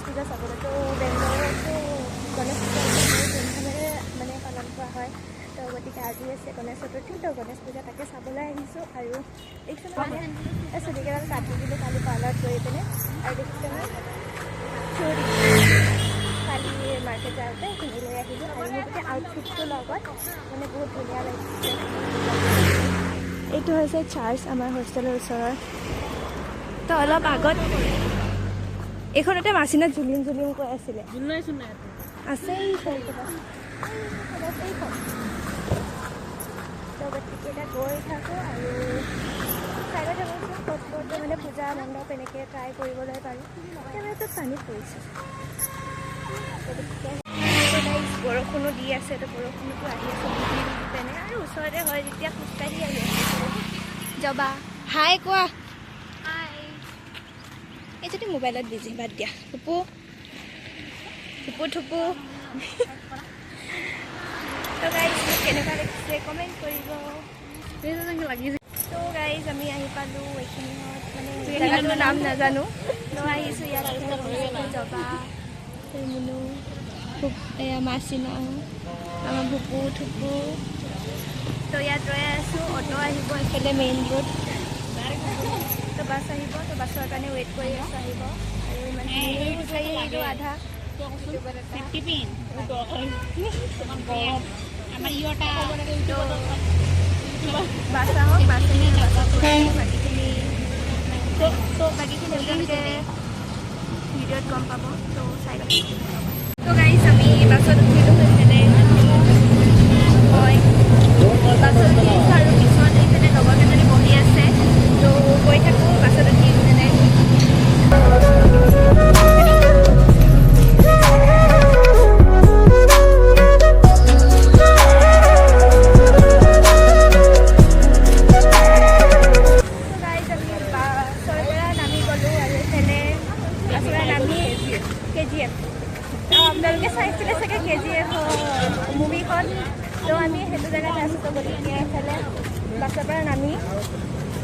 পূজা চাবলৈ। তো বেংগলৰতো গণেশ পূজা বহুত ধুমধামেৰে মানে পালন কৰা হয়। তো গতিকে আজি আছে গণেশ চতুৰ্থী, তো গণেশ পূজা তাকে চাবলৈ আহিছোঁ। আৰু দেখিছোঁ চুলিকেইডাল কাটি দিলোঁ কালি পাৰ্লাৰত গৈ পিনে। আৰু দেখিছোঁ চুৰি কালি মাৰ্কেট যাওঁতে কিনি লৈ আহিলোঁ। আৰু মোৰ গোটেই আউটফিটটোৰ লগত মানে বহুত ধুনীয়া লাগিছে। এইটো হৈছে চাৰ্চ আমাৰ হোষ্টেলৰ ওচৰৰ। তো অলপ আগত এইখনতে মাচিনাত জুলিম জুলিম কৈ আছিলে আছে এইখন। তো গতিকে এতিয়া গৈ থাকোঁ আৰু চাই লৈ থাকোঁচোন ক'ত ক'ত মানে পূজা মণ্ডপ এনেকৈ ট্ৰাই কৰিবলৈ পাৰোঁ। কেমেৰাটোত পানীত পৰিছে। বৰষুণো দি আছে, তো বৰষুণতো আহি আছে তেনে। আৰু ওচৰতে হয় যেতিয়া খোজকাঢ়ি আহি আছে যাবা। হাই কোৱা। এই যদি মোবাইলত বিজি বাদ দিয়া। থুপু থুপু থুপু। তো গাইজ কেনেকুৱা লাগিছে কমেণ্ট কৰিব। তো গাইজ আমি আহি পালোঁ এইখিনিত, মানে জেগাটোৰ নাম নাজানো। তো আহিছোঁ ইয়াত যাবা মুনু এয়া মাচিনা আমাৰ ভুপু থুপু। তো ইয়াত ৰৈ আছোঁ, অটো আহিব এইফালে মেইন ৰোড। তো বাছ আহিব, তো বাছৰ কাৰণে ৱেইট কৰি আছোঁ আহিব। আৰু ইমানখিনি খোজকাঢ়ি আহিলোঁ আধা। বাছ আহক, বাছ আহি বাকীখিনি আপোনালোকে ভিডিঅ'ত গম পাব। তো চাই লওক। তো গাইজ আমি বাছত উঠিলোঁ সেইফালে হয় বাছত উঠিছোঁ। আৰু পিছত এইফালে লগৰ কেইজনী বহি আছে। তো গৈ থাকোঁ বাছত উঠি মানে আপোনালোকে চাইছিলে চাগে KGF মুভিখন। তো আমি সেইটো জেগাতে আছোঁ। তো গতিকে এইফালে বাছৰ পৰা নামি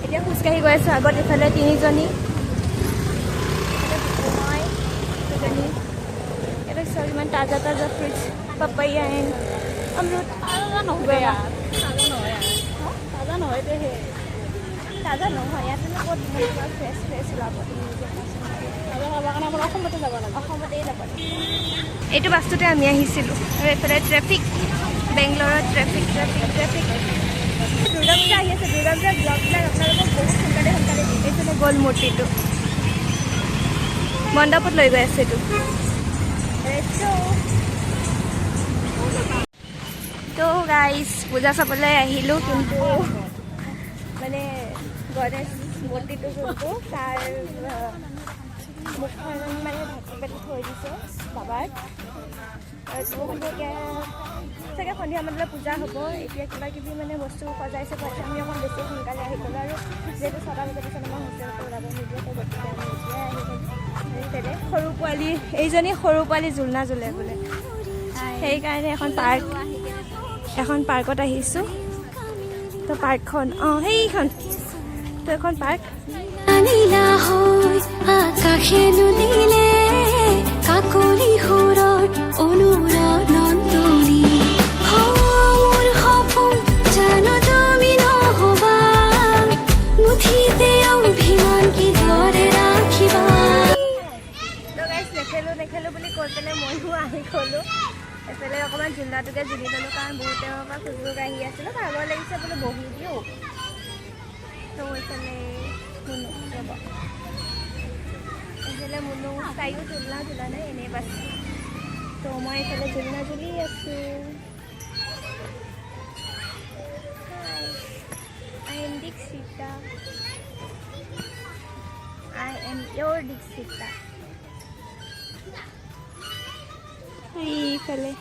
এতিয়া খোজকাঢ়ি গৈ আছোঁ। আগত এইফালে তিনিজনী, মই দুজনী। এইটো চব ইমান তাজা তাজা ফ্ৰুটছ, পাপায়া এণ্ড অমৰুদ। তাজা নহয় ইয়াতে ক'ত ফ্ৰেছ ফ্ৰেছ ওলাব। অসমতে যাব লাগে, অসমতেই যাব লাগে। এইটো বাছটোতে আমি আহিছিলোঁ। আৰু এইফালে ট্ৰেফিক, বেংগলৰত traffic traffic traffic. Durga Puja আহি আছে। দুৰ্গা পূজাৰ ব্লগবিলাক আপোনালোকক বহুত সোনকালে সোনকালে দি এইফালে গ'ল মূৰ্তিটো মণ্ডপত লৈ গৈ আছে। এইটো তো গাইজ পূজা চাবলৈ আহিলোঁ, কিন্তু মানে গণেশ মূৰ্তিটো যোনটো তাৰ মুখখন মানে ঢাকি পাতি থৈ দিছে বাবাৰ। আৰু এতিয়া চাগে সন্ধিয়া মানলৈ পূজা হ'ব। এতিয়া কিবা কিবি মানে বস্তু সজাইছে পাইছে। আমি অকণ বেছি সোনকালে আহি গ'লোঁ। আৰু যিহেতু 6টা বজাৰ পিছত আমাৰ হোষ্টেলটো ওলাব নিদিয়ে, তো গতিকে আমি এতিয়াই আহি গ'লোঁ। তেনে সৰু পোৱালি এইজনী সৰু পোৱালি জোলনা জোলে বোলে, সেইকাৰণে এখন পাৰ্কত আহিছোঁ। তো পাৰ্কখন সেইখন তো এখন পাৰ্ক। আকাশে নুনিলে কাকলি সুৰত অনুৰণি মোৰ সপোন জানো তুমি নহবা মুঠিতে অভিমান কিদৰে ৰাখিবা। নেখেলোঁ বুলি কৈ পেলাই ময়ো আহি গ'লোঁ। এইফালে অকণমান জোলনাটোকে জুলি ল'লোঁ, কাৰণ বহুত টাইমৰ পৰা খোজবোৰ আহি আছিলোঁ। ভাগৰ লাগিছে বোলো বহি দিওঁ। তো এইফালে মুনু ৰ'ব, এইফালে মুনু তাইও জোলনা জোলা নাই, এনেই বাছ। তো মই এইফালে জোলনা জুলি আছোঁ। I am Dixita. I am your Dixita. এইফালে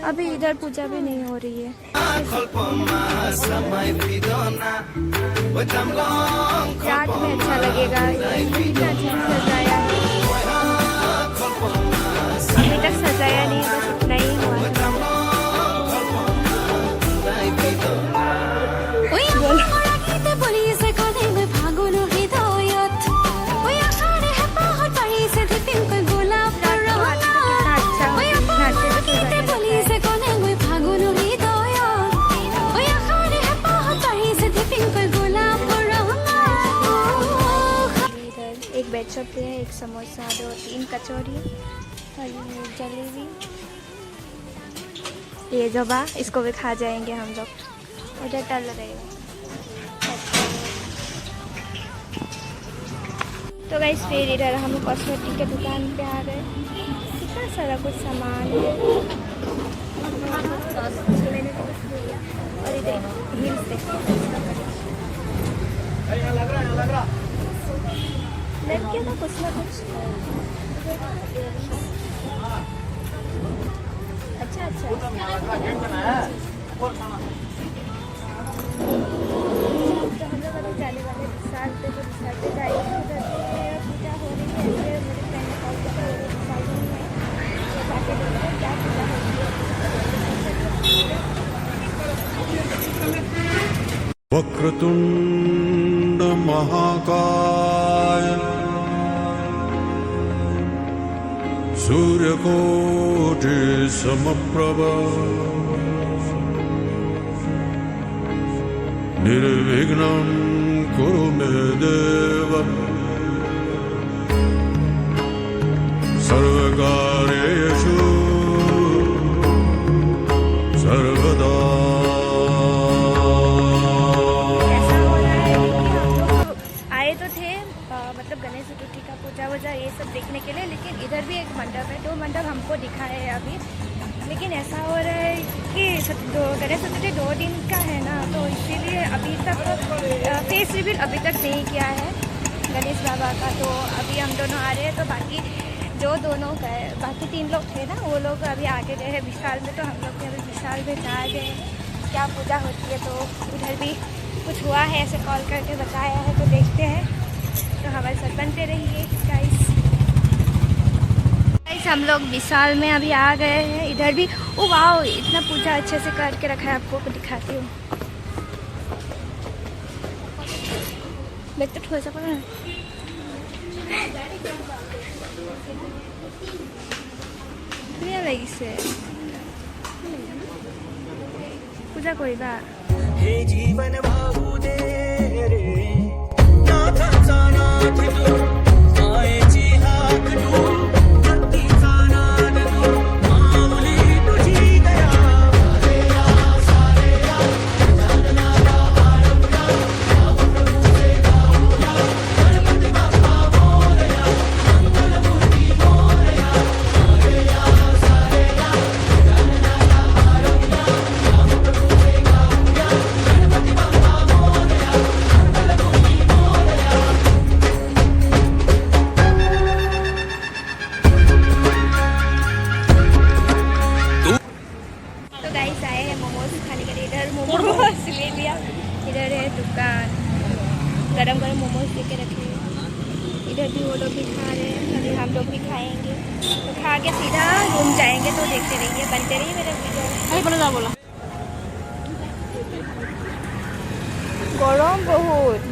अभी इधर पूजा भी नहीं हो रही है। रात में अच्छा लगेगा। कितना अच्छा सजाया है। अभी तक सजाया नहीं, बस इतना ही हुआ। एक बेड शॉप पे है, एक समोसा, 2-3 कचौरी और ये जलेबी। ये जबा, इसको भी खा जाएंगे हम लोग। इधर टल रहे हैं। तो गाइस फिर इधर हम कॉस्मेटिक के दुकान पे आ गए। कितना सारा कुछ सामान है। मैंने तो कुछ लिया। और इधर हील्स देखिए। लड़कियों का कुछ ना कुछ। अच्छा अच्छा। तो हम लोग अभी जाने वाले विशाल पे, जो विशाल पे जाएंगे उधर पूजा हो रही है। मेरे फ्रेंड ने कॉल किया विशाल में जाके देखते हैं क्या पूजा हो रही है। वक्रतुंड महाकाय सूर्यकोटि समप्रभ निर्विघ्नं कुरु मे देव सर्वकार्येषु सर्वदा। मतलब गणेश चतुर्थी का पूजा वूजा ये सब देखने के लिए, लेकिन इधर भी एक मंडप है। 2 मंडप हमको दिखा है अभी, लेकिन ऐसा हो रहा है कि गणेश चतुर्थी 2 दिन का है ना, तो इसीलिए अभी तक फेस रिवील अभी तक नहीं किया है गणेश बाबा का। तो अभी हम दोनों आ रहे हैं, तो बाकी जो दोनों गए, बाकी 3 लोग थे ना, वो लोग अभी आगे गए हैं विशाल में। तो हम लोग भी अभी विशाल में जा गए क्या पूजा होती है। तो उधर भी कुछ हुआ है, ऐसे कॉल करके बताया है, तो देखते हैं। तो हमारे साथ बनते रहिए गाइस। हम लोग विशाल में अभी आ गए हैं। इधर भी ओ वाओ, इतना पूजा अच्छे से करके रखा है। आपको दिखाती हूँ। देखते थोड़ा सा पड़ा লাগিছে पूजा करिबा। हे जीवन बाबू दे रे नाथ सानाथ तू आए जी हाथ तू भक्ति सानाथ तू मामूली तुझी गया रे या सारे या जानना का आरंभा अब प्रभु से गाऊंगा गणपति बाप्पा मोरया मंगल मूर्ति मोरया रे या सारे या जानना का आरंभा अब प्रभु से गाऊंगा गणपति बाप्पा मोरया मंगल मूर्ति मोरया। तो गाइस आए हैं मोमोज खाने के लिए। इधर मोमोज ले लिया। इधर है दुकान, गरम गरम मोमोज लेके रखे। इधर भी वो लोग भी खा रहे हैं, अभी हम लोग भी खाएंगे। तो खा के सीधा रूम जाएंगे। तो देखते रहिए, बनते रहिए मेरा वीडियो। बोला गरम बहुत।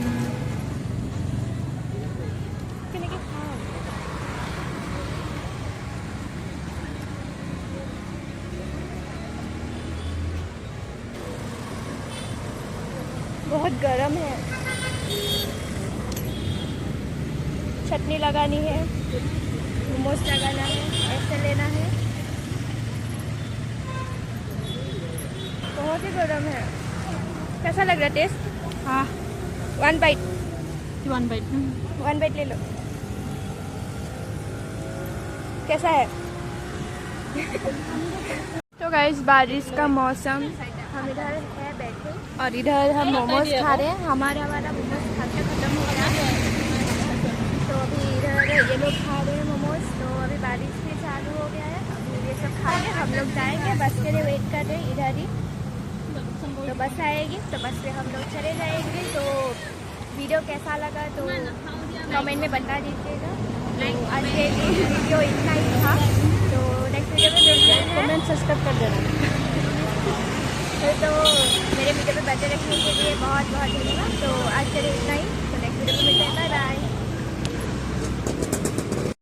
बहुत गरम है। चटनी लगानी है, मोमोज लगाना है, ऐसे लेना है। बहुत ही गरम है। कैसा लग रहा है टेस्ट? हाँ, 1 बाइट ले लो। कैसा है? तो गाइस बारिश का मौसम, हम इधर है बैठे और इधर हम मोमोज खा रहे हैं। हमारा मोमोज खाते खत्म हो गया है। तो अभी इधर ये लोग खा रहे हैं मोमोज। तो अभी बारिश भी चालू हो गया है। अभी ये ये सब खा के हम लोग जाएंगे, बस के लिए वेट कर रहे हैं इधर ही। तो बस आएगी तो बस पे हम लोग चले जाएंगे। तो वीडियो कैसा लगा तो कमेंट में बता दीजिएगा। तो आज के लिए वीडियो इतना ही था, तो नेक्स्ट वीडियो में मिलते हैं। कमेंट सब्सक्राइब कर देना। तो मेरे वीडियो पे बचे रखने के लिए बहुत बहुत धन्यवाद। तो आज के लिए इतना ही, तो नेक्स्ट वीडियो में मिलते हैं। Bye bye.